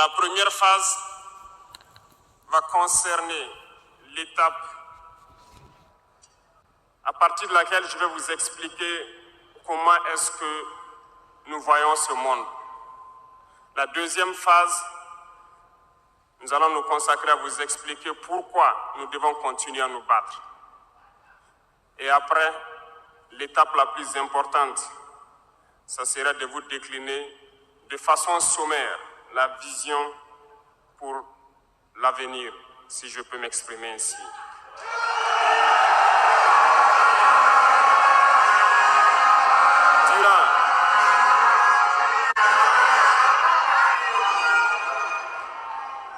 La première phase va concerner l'étape à partir de laquelle je vais vous expliquer comment est-ce que nous voyons ce monde. La deuxième phase, nous allons nous consacrer à vous expliquer pourquoi nous devons continuer à nous battre. Et après, l'étape la plus importante, ça serait de vous décliner de façon sommaire la vision pour l'avenir, si je peux m'exprimer ainsi.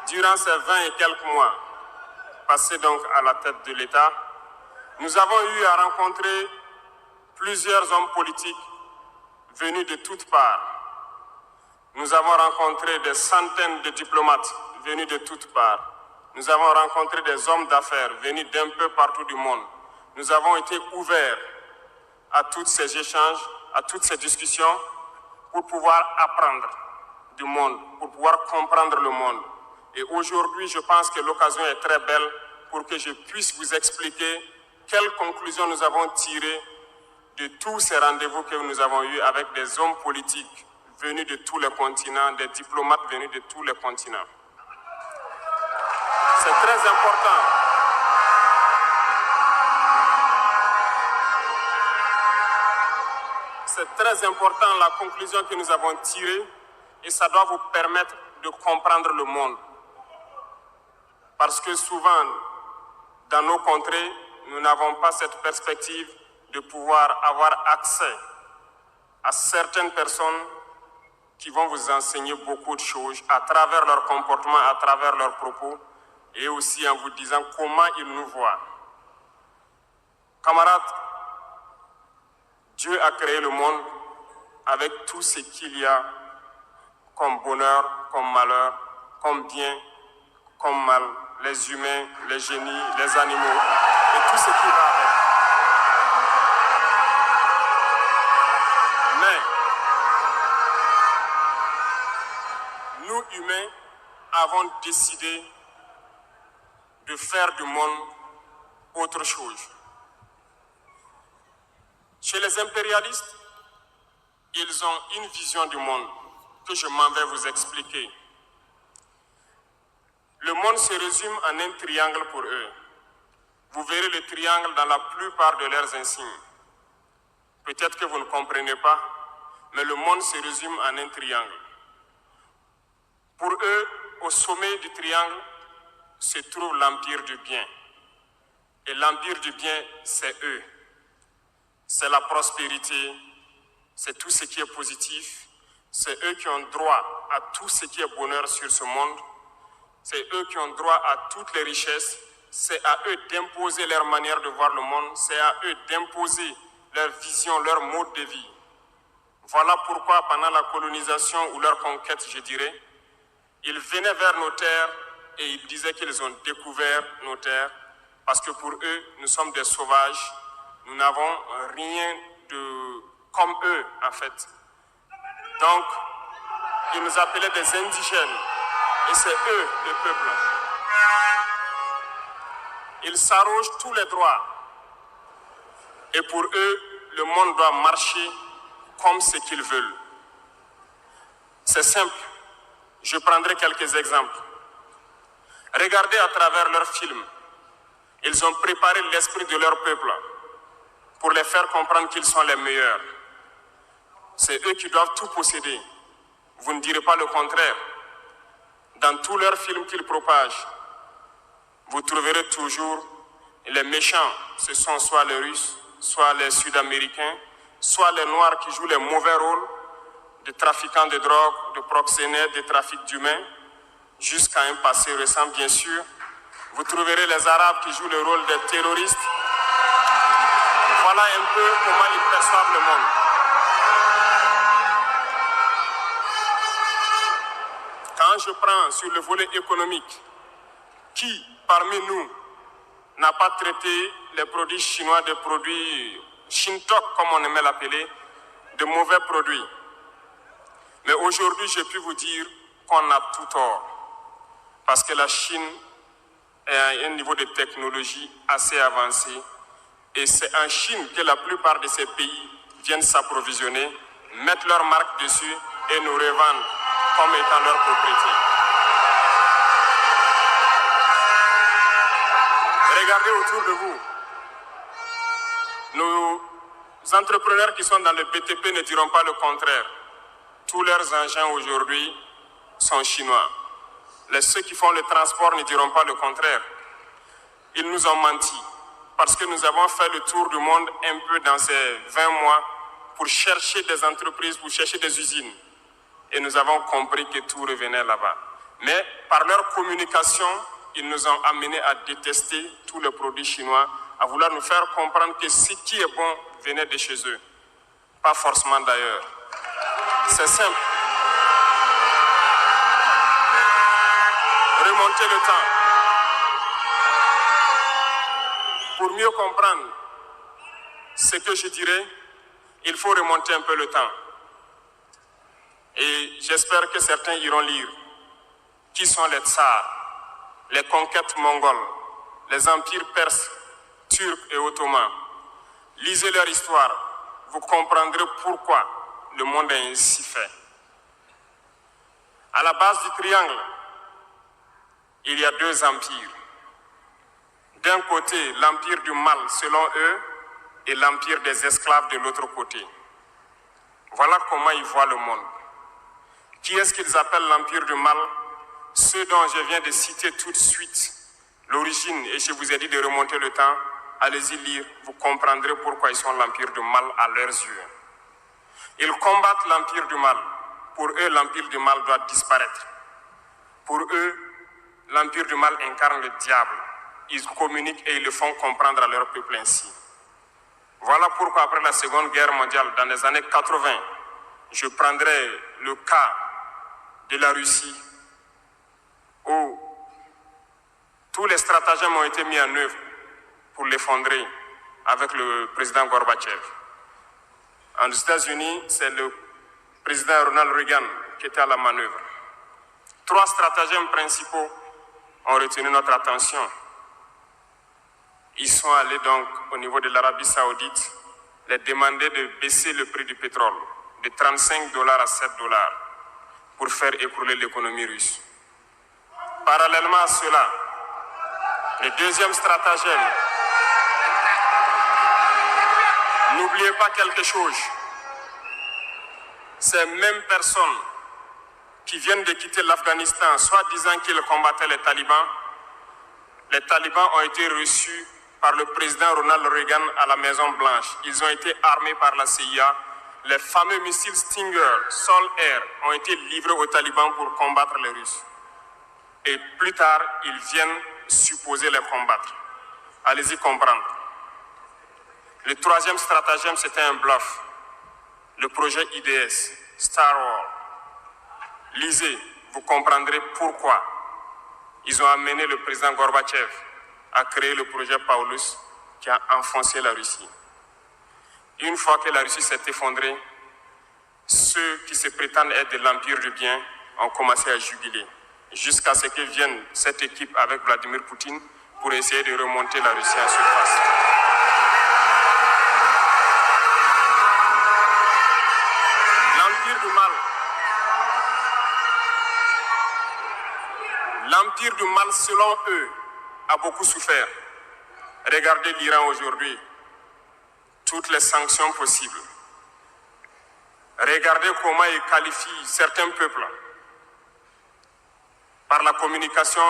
Durant ces 20 et quelques mois passés donc à la tête de l'État, nous avons eu à rencontrer plusieurs hommes politiques venus de toutes parts. Nous avons rencontré des centaines de diplomates venus de toutes parts. Nous avons rencontré des hommes d'affaires venus d'un peu partout du monde. Nous avons été ouverts à tous ces échanges, à toutes ces discussions pour pouvoir apprendre du monde, pour pouvoir comprendre le monde. Et aujourd'hui, je pense que l'occasion est très belle pour que je puisse vous expliquer quelles conclusions nous avons tirées de tous ces rendez-vous que nous avons eus avec des hommes politiques venus de tous les continents, des diplomates venus de tous les continents. C'est très important. C'est très important la conclusion que nous avons tirée et ça doit vous permettre de comprendre le monde. Parce que souvent, dans nos contrées, nous n'avons pas cette perspective de pouvoir avoir accès à certaines personnes qui vont vous enseigner beaucoup de choses à travers leur comportement, à travers leurs propos, et aussi en vous disant comment ils nous voient. Camarades, Dieu a créé le monde avec tout ce qu'il y a comme bonheur, comme malheur, comme bien, comme mal, les humains, les génies, les animaux, et tout ce qui va avec. Mais nous, humains, avons décidé de faire du monde autre chose. Chez les impérialistes, ils ont une vision du monde que je m'en vais vous expliquer. Le monde se résume en un triangle pour eux. Vous verrez le triangle dans la plupart de leurs insignes. Peut-être que vous ne comprenez pas, mais le monde se résume en un triangle. Pour eux, au sommet du triangle, se trouve l'empire du bien. Et l'empire du bien, c'est eux. C'est la prospérité, c'est tout ce qui est positif. C'est eux qui ont droit à tout ce qui est bonheur sur ce monde. C'est eux qui ont droit à toutes les richesses. C'est à eux d'imposer leur manière de voir le monde. C'est à eux d'imposer leur vision, leur mode de vie. Voilà pourquoi pendant la colonisation ou leur conquête, je dirais, ils venaient vers nos terres et ils disaient qu'ils ont découvert nos terres parce que pour eux, nous sommes des sauvages. Nous n'avons rien de comme eux, en fait. Donc, ils nous appelaient des indigènes. Et c'est eux, le peuple. Ils s'arrogent tous les droits. Et pour eux, le monde doit marcher comme ce qu'ils veulent. C'est simple. Je prendrai quelques exemples. Regardez à travers leurs films. Ils ont préparé l'esprit de leur peuple pour les faire comprendre qu'ils sont les meilleurs. C'est eux qui doivent tout posséder. Vous ne direz pas le contraire. Dans tous leurs films qu'ils propagent, vous trouverez toujours les méchants. Ce sont soit les Russes, soit les Sud-Américains, soit les Noirs qui jouent les mauvais rôles de trafiquants de drogue, de proxénètes, de trafic d'humains, jusqu'à un passé récent, bien sûr. Vous trouverez les Arabes qui jouent le rôle des terroristes. Voilà un peu comment ils perçoivent le monde. Quand je prends sur le volet économique, qui parmi nous n'a pas traité les produits chinois de produits Shintok, comme on aimait l'appeler, de mauvais produits? Mais aujourd'hui, j'ai pu vous dire qu'on a tout tort. Parce que la Chine est à un niveau de technologie assez avancé. Et c'est en Chine que la plupart de ces pays viennent s'approvisionner, mettent leur marque dessus et nous revendent comme étant leur propriété. Regardez autour de vous. Nos entrepreneurs qui sont dans le BTP ne diront pas le contraire. Tous leurs engins aujourd'hui sont chinois. Ceux qui font le transport ne diront pas le contraire. Ils nous ont menti parce que nous avons fait le tour du monde un peu dans ces 20 mois pour chercher des entreprises, pour chercher des usines. Et nous avons compris que tout revenait là-bas. Mais par leur communication, ils nous ont amenés à détester tous les produits chinois, à vouloir nous faire comprendre que ce qui est bon venait de chez eux, pas forcément d'ailleurs. C'est simple. Remonter le temps. Pour mieux comprendre ce que je dirais, il faut remonter un peu le temps. Et j'espère que certains iront lire qui sont les tsars, les conquêtes mongoles, les empires perses, turcs et ottomans. Lisez leur histoire, vous comprendrez pourquoi le monde est ainsi fait. À la base du triangle, il y a deux empires. D'un côté, l'empire du mal selon eux et l'empire des esclaves de l'autre côté. Voilà comment ils voient le monde. Qui est-ce qu'ils appellent l'empire du mal? Ceux dont je viens de citer tout de suite l'origine, et je vous ai dit de remonter le temps, allez-y lire, vous comprendrez pourquoi ils sont l'empire du mal à leurs yeux. Ils combattent l'empire du mal. Pour eux, l'empire du mal doit disparaître. Pour eux, l'empire du mal incarne le diable. Ils communiquent et ils le font comprendre à leur peuple ainsi. Voilà pourquoi après la Seconde Guerre mondiale, dans les années 80, je prendrai le cas de la Russie, où tous les stratagèmes ont été mis en œuvre pour l'effondrer avec le président Gorbatchev. En États-Unis, c'est le président Ronald Reagan qui était à la manœuvre. 3 stratagèmes principaux ont retenu notre attention. Ils sont allés donc au niveau de l'Arabie Saoudite les demander de baisser le prix du pétrole de $35 à $7 pour faire écrouler l'économie russe. Parallèlement à cela, le deuxième stratagème, n'oubliez pas quelque chose, ces mêmes personnes qui viennent de quitter l'Afghanistan, soit disant qu'ils combattaient les talibans ont été reçus par le président Ronald Reagan à la Maison Blanche. Ils ont été armés par la CIA. Les fameux missiles Stinger, Sol-Air, ont été livrés aux talibans pour combattre les Russes. Et plus tard, ils viennent supposer les combattre. Allez-y comprendre. Le troisième stratagème, c'était un bluff. Le projet IDS, Star Wars. Lisez, vous comprendrez pourquoi ils ont amené le président Gorbatchev à créer le projet Paulus qui a enfoncé la Russie. Une fois que la Russie s'est effondrée, ceux qui se prétendent être de l'empire du bien ont commencé à jubiler, jusqu'à ce que vienne cette équipe avec Vladimir Poutine pour essayer de remonter la Russie en surface. L'empire du mal, selon eux, a beaucoup souffert. Regardez l'Iran aujourd'hui, toutes les sanctions possibles. Regardez comment ils qualifient certains peuples. Par la communication,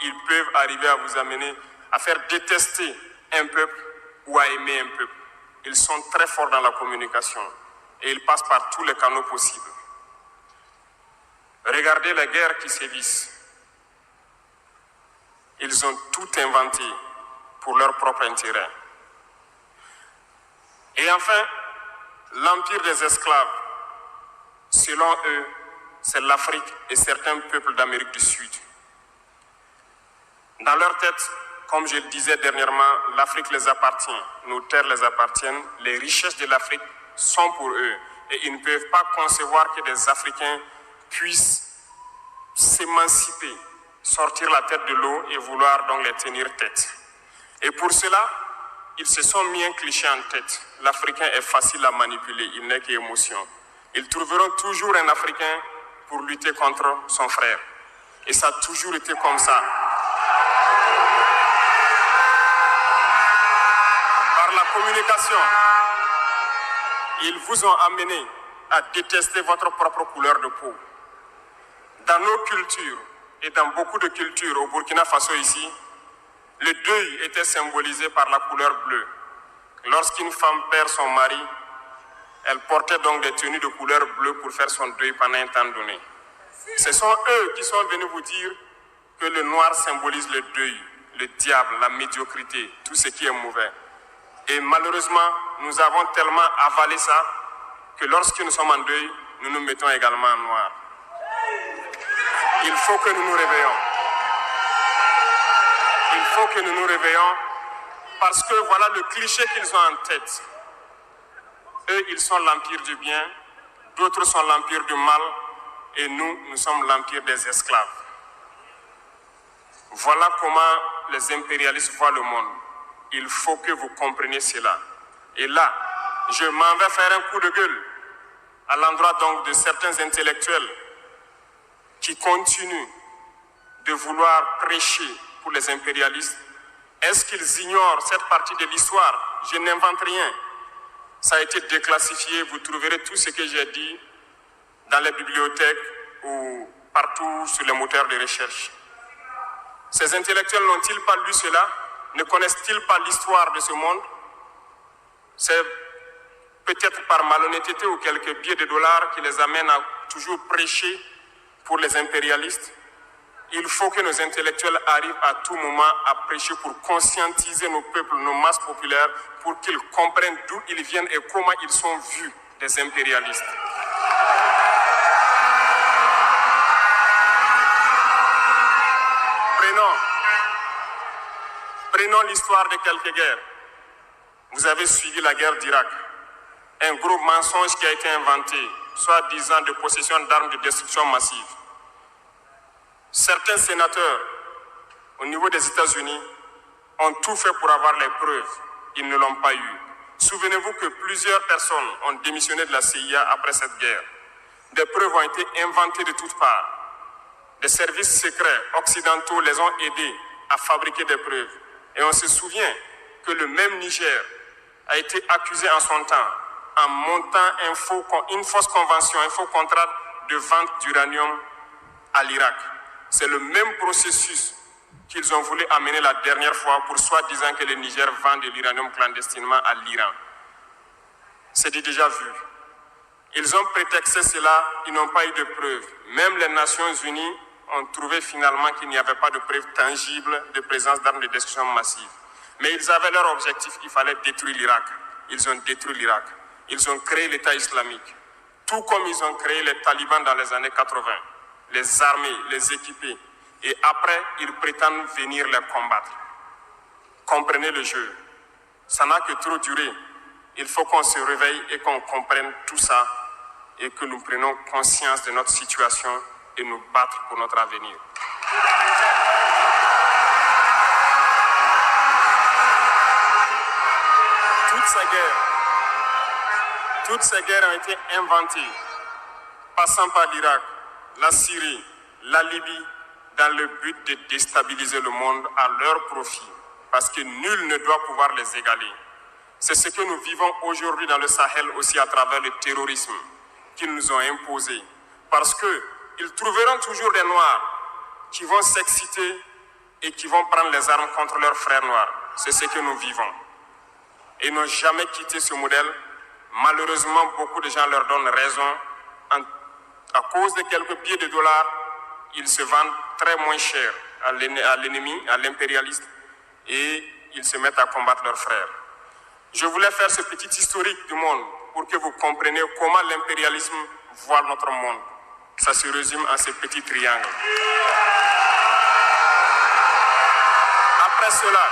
ils peuvent arriver à vous amener à faire détester un peuple ou à aimer un peuple. Ils sont très forts dans la communication et ils passent par tous les canaux possibles. Regardez les guerres qui sévissent. Ils ont tout inventé pour leur propre intérêt. Et enfin, l'empire des esclaves, selon eux, c'est l'Afrique et certains peuples d'Amérique du Sud. Dans leur tête, comme je le disais dernièrement, l'Afrique les appartient, nos terres les appartiennent, les richesses de l'Afrique sont pour eux. Et ils ne peuvent pas concevoir que des Africains puissent s'émanciper, sortir la tête de l'eau et vouloir donc les tenir tête. Et pour cela, ils se sont mis un cliché en tête. L'Africain est facile à manipuler, il n'est qu'émotion. Ils trouveront toujours un Africain pour lutter contre son frère. Et ça a toujours été comme ça. Par la communication, ils vous ont amené à détester votre propre couleur de peau. Dans nos cultures et dans beaucoup de cultures, au Burkina Faso ici, le deuil était symbolisé par la couleur bleue. Lorsqu'une femme perd son mari, elle portait donc des tenues de couleur bleue pour faire son deuil pendant un temps donné. Ce sont eux qui sont venus vous dire que le noir symbolise le deuil, le diable, la médiocrité, tout ce qui est mauvais. Et malheureusement, nous avons tellement avalé ça que lorsque nous sommes en deuil, nous nous mettons également en noir. Il faut que nous nous réveillons. Il faut que nous nous réveillons parce que voilà le cliché qu'ils ont en tête. Eux, ils sont l'empire du bien, d'autres sont l'empire du mal, et nous, nous sommes l'empire des esclaves. Voilà comment les impérialistes voient le monde. Il faut que vous compreniez cela. Et là, je m'en vais faire un coup de gueule à l'endroit donc de certains intellectuels qui continuent de vouloir prêcher pour les impérialistes. Est-ce qu'ils ignorent cette partie de l'histoire? Je n'invente rien. Ça a été déclassifié. Vous trouverez tout ce que j'ai dit dans les bibliothèques ou partout sur les moteurs de recherche. Ces intellectuels n'ont-ils pas lu cela? Ne connaissent-ils pas l'histoire de ce monde? C'est peut-être par malhonnêteté ou quelques billets de dollars qui les amènent à toujours prêcher pour les impérialistes. Il faut que nos intellectuels arrivent à tout moment à prêcher pour conscientiser nos peuples, nos masses populaires, pour qu'ils comprennent d'où ils viennent et comment ils sont vus des impérialistes. Prenons l'histoire de quelques guerres. Vous avez suivi la guerre d'Irak. Un gros mensonge qui a été inventé, soi-disant de possession d'armes de destruction massive. Certains sénateurs, au niveau des États-Unis, ont tout fait pour avoir les preuves. Ils ne l'ont pas eu. Souvenez-vous que plusieurs personnes ont démissionné de la CIA après cette guerre. Des preuves ont été inventées de toutes parts. Des services secrets occidentaux les ont aidés à fabriquer des preuves. Et on se souvient que le même Niger a été accusé en son temps en montant une fausse convention, un faux contrat de vente d'uranium à l'Irak. C'est le même processus qu'ils ont voulu amener la dernière fois pour soi-disant que le Niger vend de l'uranium clandestinement à l'Iran. C'est déjà vu. Ils ont prétexté cela, ils n'ont pas eu de preuves. Même les Nations Unies ont trouvé finalement qu'il n'y avait pas de preuves tangibles de présence d'armes de destruction massive. Mais ils avaient leur objectif, il fallait détruire l'Irak. Ils ont détruit l'Irak. Ils ont créé l'État islamique. Tout comme ils ont créé les talibans dans les années 80. Les armer, les équiper. Et après, ils prétendent venir les combattre. Comprenez le jeu. Ça n'a que trop duré. Il faut qu'on se réveille et qu'on comprenne tout ça et que nous prenions conscience de notre situation et nous battre pour notre avenir. Toutes ces guerres ont été inventées, passant par l'Irak, la Syrie, la Libye, dans le but de déstabiliser le monde à leur profit, parce que nul ne doit pouvoir les égaler. C'est ce que nous vivons aujourd'hui dans le Sahel aussi à travers le terrorisme qu'ils nous ont imposé, parce qu'ils trouveront toujours des Noirs qui vont s'exciter et qui vont prendre les armes contre leurs frères noirs. C'est ce que nous vivons. Et ils n'ont jamais quitté ce modèle. Malheureusement, beaucoup de gens leur donnent raison. À cause de quelques billets de dollars, ils se vendent très moins cher à l'ennemi, à l'impérialiste, et ils se mettent à combattre leurs frères. Je voulais faire ce petit historique du monde pour que vous compreniez comment l'impérialisme voit notre monde. Ça se résume en ce petit triangle. Après cela,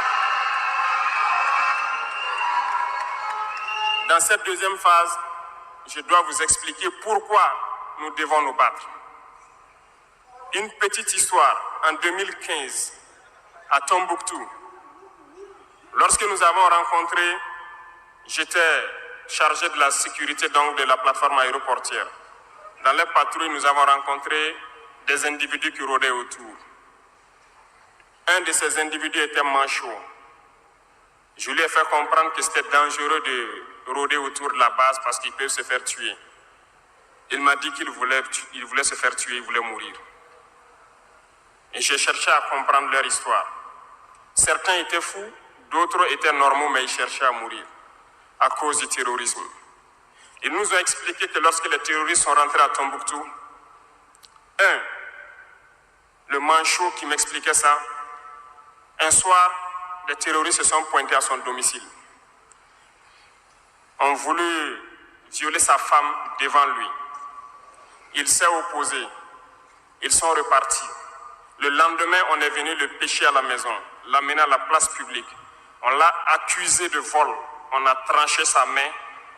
dans cette deuxième phase, je dois vous expliquer pourquoi nous devons nous battre. Une petite histoire, en 2015, à Tombouctou, lorsque nous avons rencontré, j'étais chargé de la sécurité donc de la plateforme aéroportière. Dans les patrouilles, nous avons rencontré des individus qui rôdaient autour. Un de ces individus était manchot. Je lui ai fait comprendre que c'était dangereux de rôder autour de la base parce qu'il peut se faire tuer. Il m'a dit qu'il voulait se faire tuer, il voulait mourir. Et j'ai cherché à comprendre leur histoire. Certains étaient fous, d'autres étaient normaux, mais ils cherchaient à mourir à cause du terrorisme. Ils nous ont expliqué que lorsque les terroristes sont rentrés à Tombouctou, le manchot qui m'expliquait ça, un soir, les terroristes se sont pointés à son domicile. Ont voulu violer sa femme devant lui. Il s'est opposé. Ils sont repartis. Le lendemain, on est venu le pêcher à la maison, l'amener à la place publique. On l'a accusé de vol. On a tranché sa main,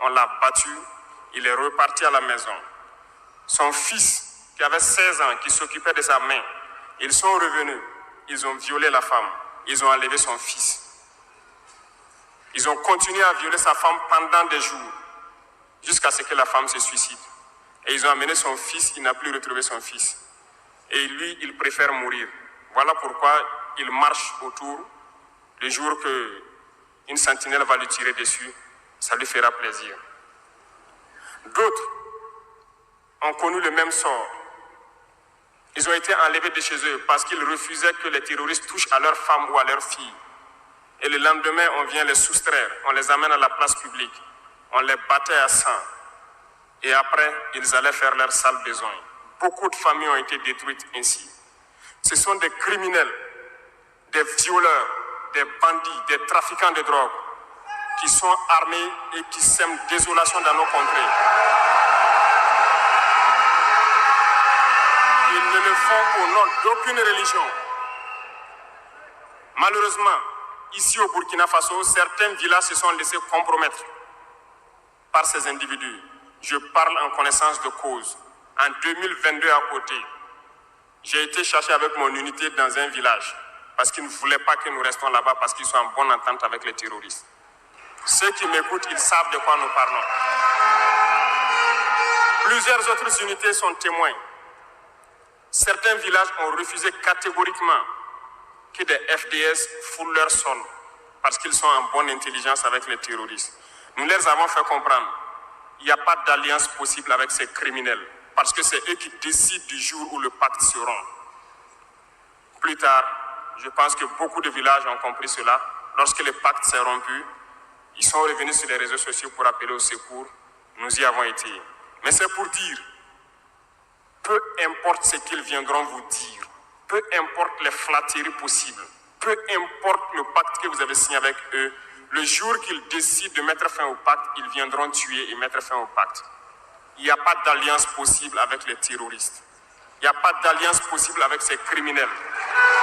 on l'a battu. Il est reparti à la maison. Son fils, qui avait 16 ans, qui s'occupait de sa main, ils sont revenus. Ils ont violé la femme. Ils ont enlevé son fils. Ils ont continué à violer sa femme pendant des jours, jusqu'à ce que la femme se suicide. Et ils ont amené son fils, il n'a plus retrouvé son fils. Et lui, il préfère mourir. Voilà pourquoi il marche autour. Le jour qu'une sentinelle va lui tirer dessus, ça lui fera plaisir. D'autres ont connu le même sort. Ils ont été enlevés de chez eux parce qu'ils refusaient que les terroristes touchent à leurs femmes ou à leurs filles. Et le lendemain, on vient les soustraire, on les amène à la place publique, on les battait à sang. Et après, ils allaient faire leur sale besoin. Beaucoup de familles ont été détruites ainsi. Ce sont des criminels, des violeurs, des bandits, des trafiquants de drogue qui sont armés et qui sèment désolation dans nos contrées. Ils ne le font au nom d'aucune religion. Malheureusement, ici au Burkina Faso, certains villages se sont laissés compromettre par ces individus. Je parle en connaissance de cause. En 2022 à côté, j'ai été chercher avec mon unité dans un village parce qu'ils ne voulaient pas que nous restions là-bas parce qu'ils sont en bonne entente avec les terroristes. Ceux qui m'écoutent, ils savent de quoi nous parlons. Plusieurs autres unités sont témoins. Certains villages ont refusé catégoriquement que des FDS foulent leur sol parce qu'ils sont en bonne intelligence avec les terroristes. Nous leur avons fait comprendre qu'il n'y a pas d'alliance possible avec ces criminels parce que c'est eux qui décident du jour où le pacte se rompt. Plus tard, je pense que beaucoup de villages ont compris cela. Lorsque le pacte s'est rompu, ils sont revenus sur les réseaux sociaux pour appeler au secours. Nous y avons été. Mais c'est pour dire, peu importe ce qu'ils viendront vous dire, peu importe les flatteries possibles, peu importe le pacte que vous avez signé avec eux, le jour qu'ils décident de mettre fin au pacte, ils viendront tuer et mettre fin au pacte. Il n'y a pas d'alliance possible avec les terroristes. Il n'y a pas d'alliance possible avec ces criminels.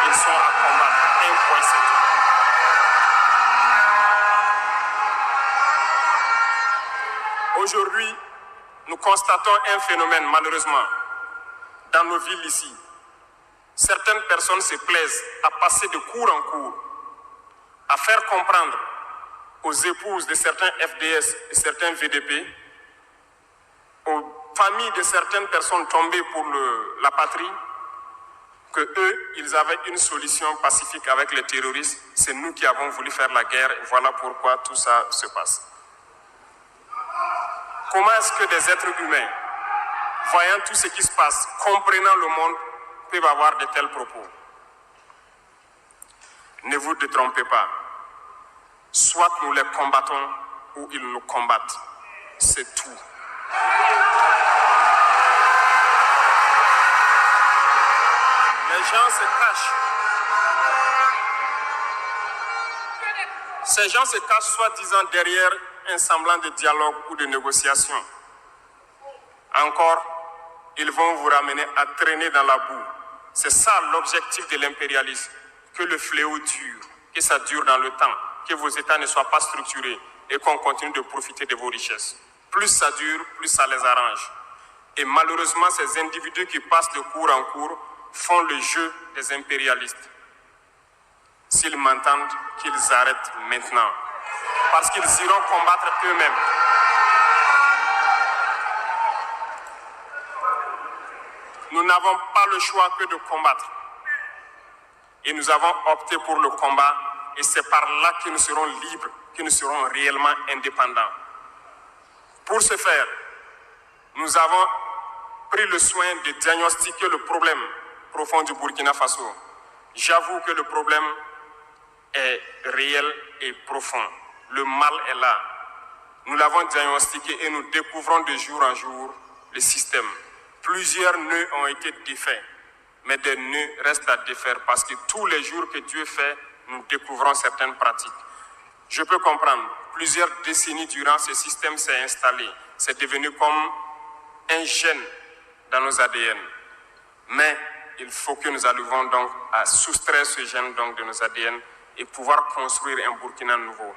Ils sont à combattre. Un point, c'est tout. Aujourd'hui, nous constatons un phénomène, malheureusement, dans nos villes ici. Certaines personnes se plaisent à passer de cour en cour, à faire comprendre aux épouses de certains FDS et certains VDP, aux familles de certaines personnes tombées pour la patrie, que eux, ils avaient une solution pacifique avec les terroristes. C'est nous qui avons voulu faire la guerre. Et voilà pourquoi tout ça se passe. Comment est-ce que des êtres humains, voyant tout ce qui se passe, comprenant le monde, peuvent avoir de tels propos? Ne vous détrompez pas. Soit nous les combattons ou ils nous combattent. C'est tout. Les gens se cachent. Ces gens se cachent soi-disant derrière un semblant de dialogue ou de négociation. Encore, ils vont vous ramener à traîner dans la boue. C'est ça l'objectif de l'impérialisme. Que le fléau dure, que ça dure dans le temps, que vos États ne soient pas structurés et qu'on continue de profiter de vos richesses. Plus ça dure, plus ça les arrange. Et malheureusement, ces individus qui passent de cour en cour font le jeu des impérialistes. S'ils m'entendent, qu'ils arrêtent maintenant. Parce qu'ils iront combattre eux-mêmes. Nous n'avons pas le choix que de combattre. Et nous avons opté pour le combat. Et c'est par là que nous serons libres, que nous serons réellement indépendants. Pour ce faire, nous avons pris le soin de diagnostiquer le problème profond du Burkina Faso. J'avoue que le problème est réel et profond. Le mal est là. Nous l'avons diagnostiqué et nous découvrons de jour en jour le système. Plusieurs nœuds ont été défaits, mais des nœuds restent à défaire parce que tous les jours que Dieu fait, nous découvrons certaines pratiques. Je peux comprendre, plusieurs décennies durant, ce système s'est installé. C'est devenu comme un gène dans nos ADN. Mais il faut que nous arrivions donc à soustraire ce gène donc de nos ADN et pouvoir construire un Burkina nouveau.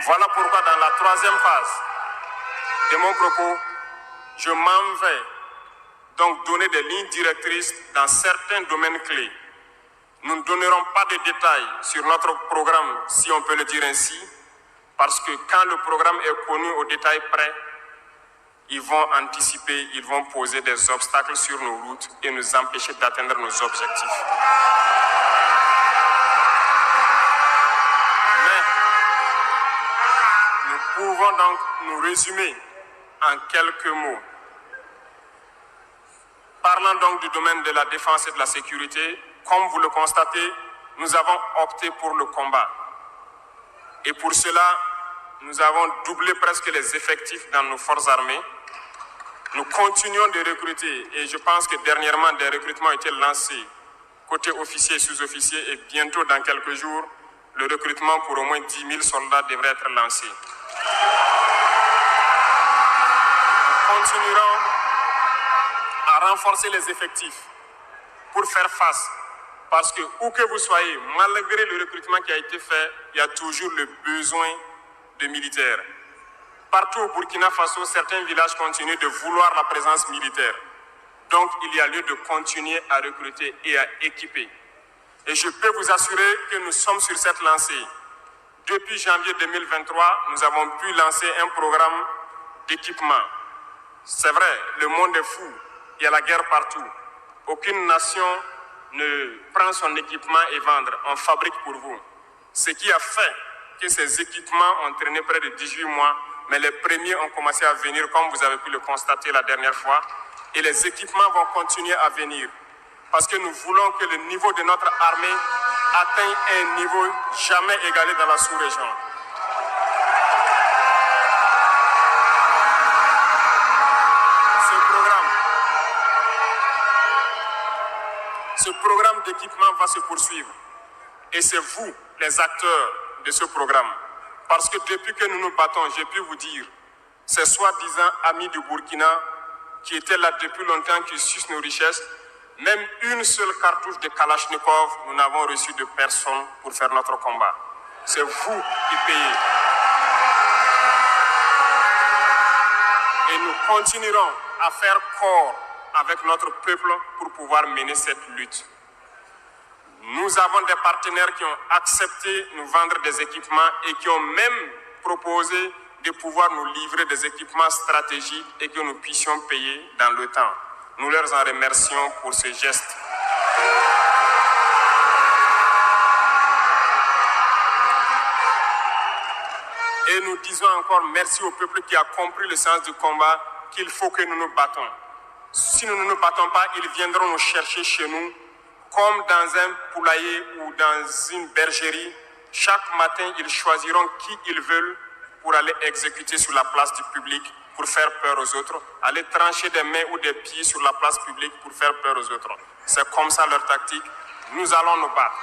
Voilà pourquoi dans la troisième phase de mon propos, je m'en vais donc donner des lignes directrices dans certains domaines clés. Nous ne donnerons pas de détails sur notre programme, si on peut le dire ainsi, parce que quand le programme est connu au détail près, ils vont anticiper, ils vont poser des obstacles sur nos routes et nous empêcher d'atteindre nos objectifs. Mais nous pouvons donc nous résumer en quelques mots. Parlant donc du domaine de la défense et de la sécurité, comme vous le constatez, nous avons opté pour le combat. Et pour cela, nous avons doublé presque les effectifs dans nos forces armées. Nous continuons de recruter et je pense que dernièrement, des recrutements ont été lancés côté officiers et sous-officiers et bientôt, dans quelques jours, le recrutement pour au moins 10 000 soldats devrait être lancé. Nous continuerons à renforcer les effectifs pour faire face. Parce que où que vous soyez, malgré le recrutement qui a été fait, il y a toujours le besoin de militaires. Partout au Burkina Faso, certains villages continuent de vouloir la présence militaire. Donc, il y a lieu de continuer à recruter et à équiper. Et je peux vous assurer que nous sommes sur cette lancée. Depuis janvier 2023, nous avons pu lancer un programme d'équipement. C'est vrai, le monde est fou. Il y a la guerre partout. Aucune nation ne prend son équipement et vendre. On fabrique pour vous. Ce qui a fait que ces équipements ont traîné près de 18 mois, mais les premiers ont commencé à venir, comme vous avez pu le constater la dernière fois, et les équipements vont continuer à venir. Parce que nous voulons que le niveau de notre armée atteigne un niveau jamais égalé dans la sous-région. Ce programme d'équipement va se poursuivre. Et c'est vous, les acteurs de ce programme. Parce que depuis que nous nous battons, j'ai pu vous dire, ces soi-disant amis du Burkina qui étaient là depuis longtemps, qui sucent nos richesses, même une seule cartouche de Kalachnikov, nous n'avons reçu de personne pour faire notre combat. C'est vous qui payez. Et nous continuerons à faire corps avec notre peuple pour pouvoir mener cette lutte. Nous avons des partenaires qui ont accepté de nous vendre des équipements et qui ont même proposé de pouvoir nous livrer des équipements stratégiques et que nous puissions payer dans le temps. Nous leur en remercions pour ce geste. Et nous disons encore merci au peuple qui a compris le sens du combat, qu'il faut que nous nous battons. Si nous ne nous battons pas, ils viendront nous chercher chez nous, comme dans un poulailler ou dans une bergerie. Chaque matin, ils choisiront qui ils veulent pour aller exécuter sur la place du public, pour faire peur aux autres, aller trancher des mains ou des pieds sur la place publique pour faire peur aux autres. C'est comme ça leur tactique. Nous allons nous battre.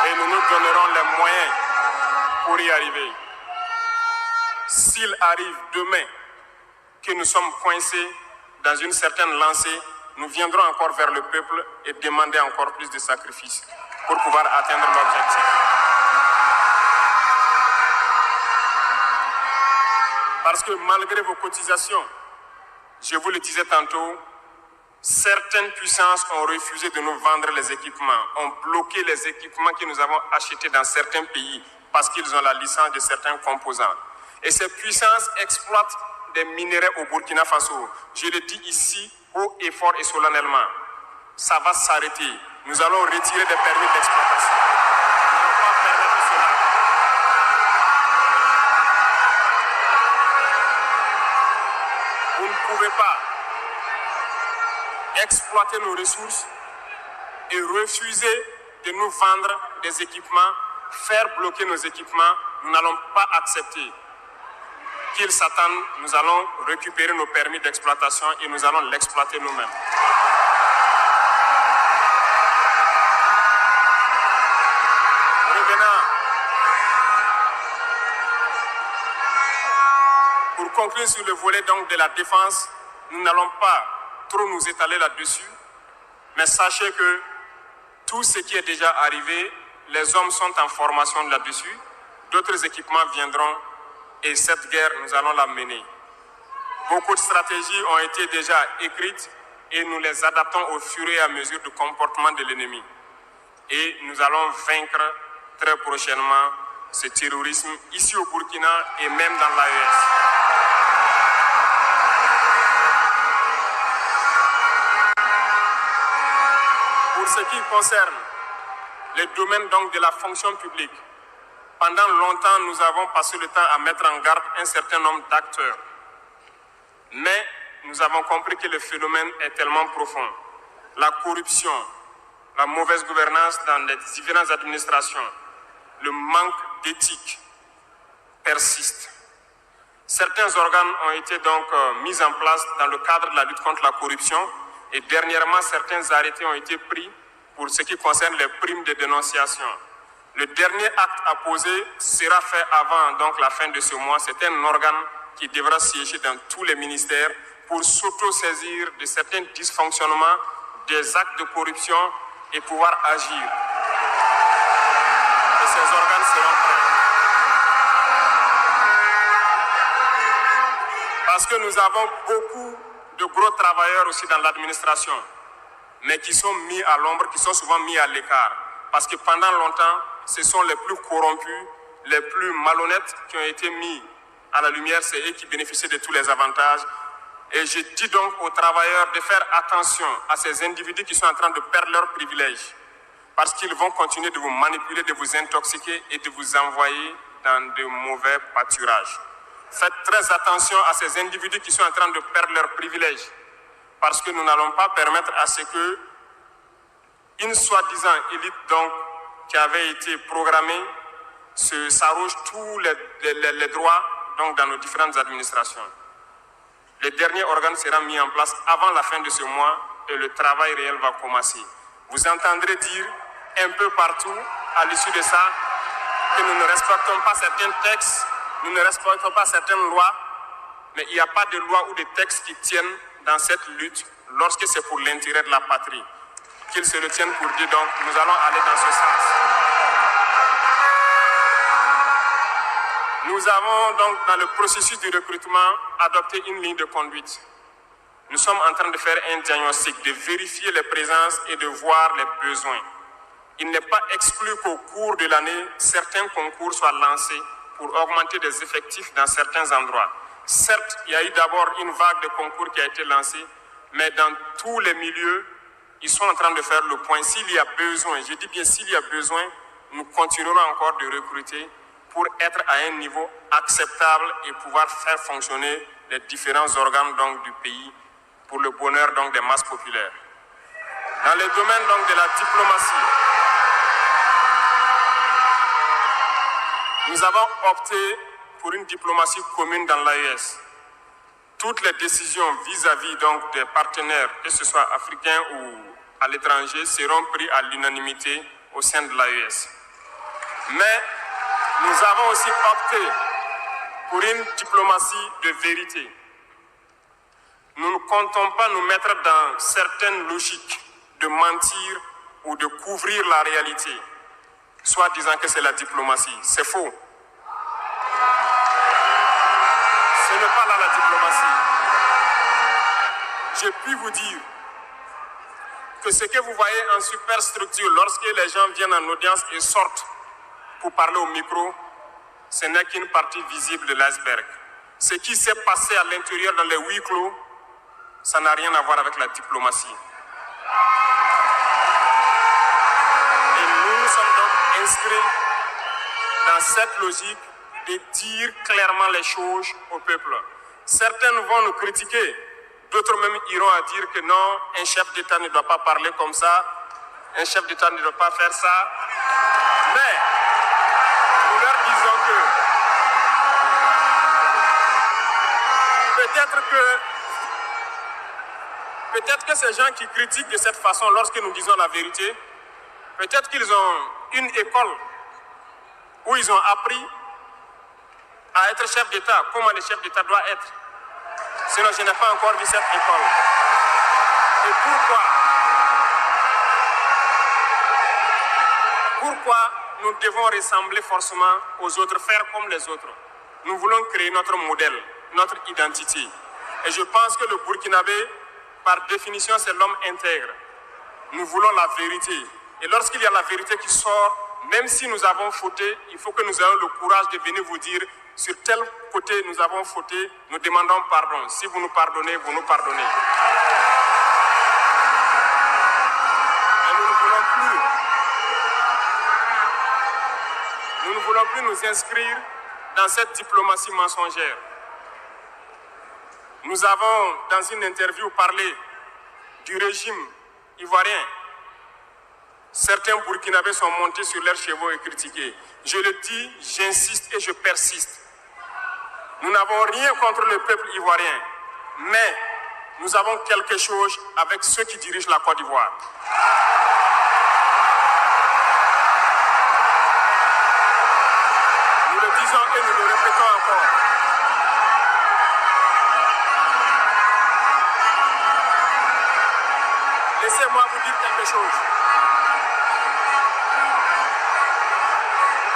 Et nous nous donnerons les moyens pour y arriver. S'il arrive demain que nous sommes coincés dans une certaine lancée, nous viendrons encore vers le peuple et demander encore plus de sacrifices pour pouvoir atteindre l'objectif. Parce que malgré vos cotisations, je vous le disais tantôt, Certaines puissances ont refusé de nous vendre les équipements, ont bloqué les équipements que nous avons achetés dans certains pays parce qu'ils ont la licence de certains composants. Et ces puissances exploitent des minerais au Burkina Faso. Je le dis ici, haut et fort et solennellement. Ça va s'arrêter. Nous allons retirer des permis d'exploitation. Nous n'allons pas permettre cela. Vous ne pouvez pas exploiter nos ressources et refuser de nous vendre des équipements, faire bloquer nos équipements. Nous n'allons pas accepter qu'ils s'attendent. Nous allons récupérer nos permis d'exploitation et nous allons l'exploiter nous-mêmes. Revenant. Pour conclure sur le volet donc de la défense, nous n'allons pas trop nous étaler là-dessus, mais sachez que tout ce qui est déjà arrivé, les hommes sont en formation là-dessus, d'autres équipements viendront et cette guerre, nous allons la mener. Beaucoup de stratégies ont été déjà écrites et nous les adaptons au fur et à mesure du comportement de l'ennemi. Et nous allons vaincre très prochainement ce terrorisme ici au Burkina et même dans l'AES. Pour ce qui concerne les domaines donc de la fonction publique, pendant longtemps, nous avons passé le temps à mettre en garde un certain nombre d'acteurs. Mais nous avons compris que le phénomène est tellement profond. La corruption, la mauvaise gouvernance dans les différentes administrations, le manque d'éthique persiste. Certains organes ont été donc mis en place dans le cadre de la lutte contre la corruption et dernièrement, certains arrêtés ont été pris pour ce qui concerne les primes de dénonciation. Le dernier acte à poser sera fait avant donc la fin de ce mois. C'est un organe qui devra siéger dans tous les ministères pour s'auto-saisir de certains dysfonctionnements, des actes de corruption et pouvoir agir. Et ces organes seront prêts. Parce que nous avons beaucoup de gros travailleurs aussi dans l'administration, mais qui sont mis à l'ombre, qui sont souvent mis à l'écart. Parce que pendant longtemps, ce sont les plus corrompus, les plus malhonnêtes qui ont été mis à la lumière. C'est eux qui bénéficient de tous les avantages. Et je dis donc aux travailleurs de faire attention à ces individus qui sont en train de perdre leurs privilèges. Parce qu'ils vont continuer de vous manipuler, de vous intoxiquer et de vous envoyer dans de mauvais pâturages. Faites très attention à ces individus qui sont en train de perdre leurs privilèges. Parce que nous n'allons pas permettre à ce que une soi-disant élite donc qui avait été programmée s'arroge tous les droits donc dans nos différentes administrations. Le dernier organe sera mis en place avant la fin de ce mois et le travail réel va commencer. Vous entendrez dire un peu partout à l'issue de ça que nous ne respectons pas certains textes, nous ne respectons pas certaines lois, mais il n'y a pas de loi ou de textes qui tiennent dans cette lutte lorsque c'est pour l'intérêt de la patrie. Qu'ils se le tiennent pour dire donc, nous allons aller dans ce sens. Nous avons donc dans le processus du recrutement adopté une ligne de conduite. Nous sommes en train de faire un diagnostic, de vérifier les présences et de voir les besoins. Il n'est pas exclu qu'au cours de l'année, certains concours soient lancés pour augmenter des effectifs dans certains endroits. Certes, il y a eu d'abord une vague de concours qui a été lancée, mais dans tous les milieux, ils sont en train de faire le point. S'il y a besoin, je dis bien s'il y a besoin, nous continuerons encore de recruter pour être à un niveau acceptable et pouvoir faire fonctionner les différents organes donc, du pays pour le bonheur donc, des masses populaires. Dans le domaine donc, de la diplomatie, nous avons opté pour une diplomatie commune dans l'AES. Toutes les décisions vis-à-vis donc, des partenaires, que ce soit africains ou à l'étranger, seront prises à l'unanimité au sein de l'AES. Mais nous avons aussi opté pour une diplomatie de vérité. Nous ne comptons pas nous mettre dans certaines logiques de mentir ou de couvrir la réalité, soit disant que c'est la diplomatie. C'est faux. Ce n'est pas là la diplomatie. J'ai pu vous dire que ce que vous voyez en superstructure, lorsque les gens viennent en audience et sortent pour parler au micro, ce n'est qu'une partie visible de l'iceberg. Ce qui s'est passé à l'intérieur dans les huis clos, ça n'a rien à voir avec la diplomatie. Et nous sommes donc inscrits dans cette logique de dire clairement les choses au peuple. Certains vont nous critiquer, d'autres même iront à dire que non, un chef d'État ne doit pas parler comme ça, un chef d'État ne doit pas faire ça. Mais nous leur disons que peut-être que ces gens qui critiquent de cette façon lorsque nous disons la vérité, peut-être qu'ils ont une école où ils ont appris à être chef d'État, comment le chef d'État doit être. Sinon, je n'ai pas encore vu cette école. Et pourquoi nous devons ressembler forcément aux autres, faire comme les autres? Nous voulons créer notre modèle, notre identité. Et je pense que le Burkinabé, par définition, c'est l'homme intègre. Nous voulons la vérité. Et lorsqu'il y a la vérité qui sort, même si nous avons fauté, il faut que nous ayons le courage de venir vous dire sur tel côté nous avons fauté, nous demandons pardon. Si vous nous pardonnez, vous nous pardonnez. Mais nous ne voulons plus nous inscrire dans cette diplomatie mensongère. Nous avons, dans une interview, parlé du régime ivoirien. Certains Burkinabés sont montés sur leurs chevaux et critiqués. Je le dis, j'insiste et je persiste. Nous n'avons rien contre le peuple ivoirien, mais nous avons quelque chose avec ceux qui dirigent la Côte d'Ivoire. Nous le disons et nous le répétons encore. Laissez-moi vous dire quelque chose.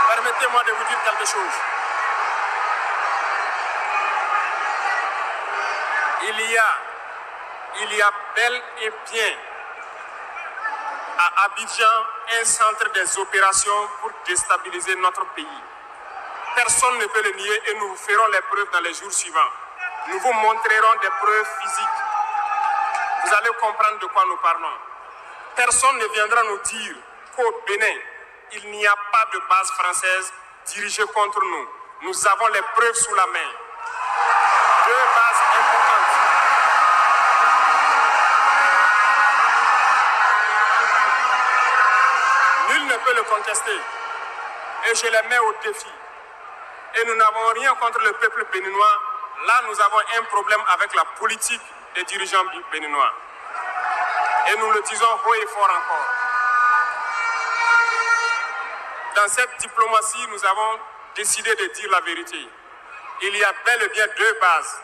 Permettez-moi de vous dire quelque chose. Il y a bel et bien à Abidjan un centre des opérations pour déstabiliser notre pays. Personne ne peut le nier et nous ferons les preuves dans les jours suivants. Nous vous montrerons des preuves physiques. Vous allez comprendre de quoi nous parlons. Personne ne viendra nous dire qu'au Bénin, il n'y a pas de base française dirigée contre nous. Nous avons les preuves sous la main. 2 bases importantes. Nul ne peut le contester. Et je les mets au défi. Et nous n'avons rien contre le peuple béninois. Là, nous avons un problème avec la politique des dirigeants béninois. Et nous le disons haut et fort encore. Dans cette diplomatie, nous avons décidé de dire la vérité. Il y a bel et bien 2 bases.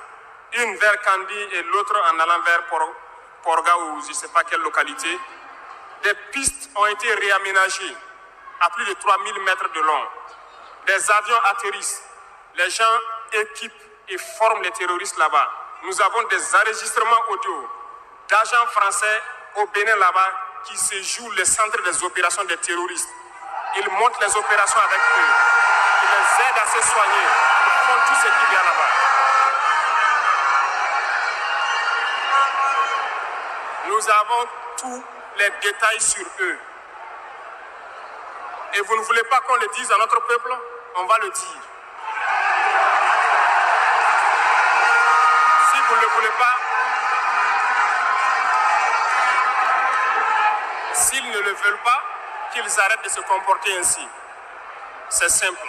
Une vers Kandi et l'autre en allant vers Porga ou je ne sais pas quelle localité. Des pistes ont été réaménagées à plus de 3000 mètres de long. Des avions atterrissent. Les gens équipent et forment les terroristes là-bas. Nous avons des enregistrements audio d'agents français au Bénin là-bas qui se jouent les centres des opérations des terroristes. Ils montent les opérations avec eux. Ils les aident à se soigner. Ils font tout ce qu'il y a là-bas. Nous avons tous les détails sur eux. Et vous ne voulez pas qu'on le dise à notre peuple? On va le dire. Si vous ne le voulez pas, s'ils ne le veulent pas, qu'ils arrêtent de se comporter ainsi. C'est simple.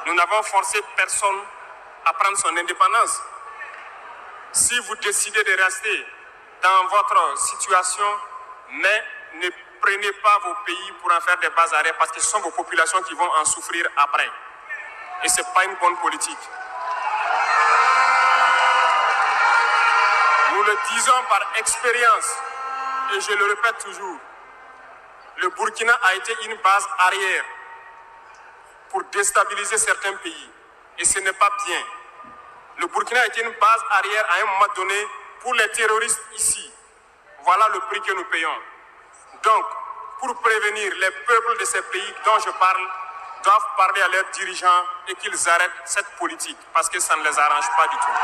Nous n'avons forcé personne à prendre son indépendance. Si vous décidez de rester dans votre situation, mais ne prenez pas vos pays pour en faire des bases arrêts parce que ce sont vos populations qui vont en souffrir après. Et ce n'est pas une bonne politique. Nous le disons par expérience, et je le répète toujours, le Burkina a été une base arrière pour déstabiliser certains pays. Et ce n'est pas bien. Le Burkina a été une base arrière à un moment donné pour les terroristes ici. Voilà le prix que nous payons. Donc, pour prévenir les peuples de ces pays dont je parle, doivent parler à leurs dirigeants et qu'ils arrêtent cette politique parce que ça ne les arrange pas du tout.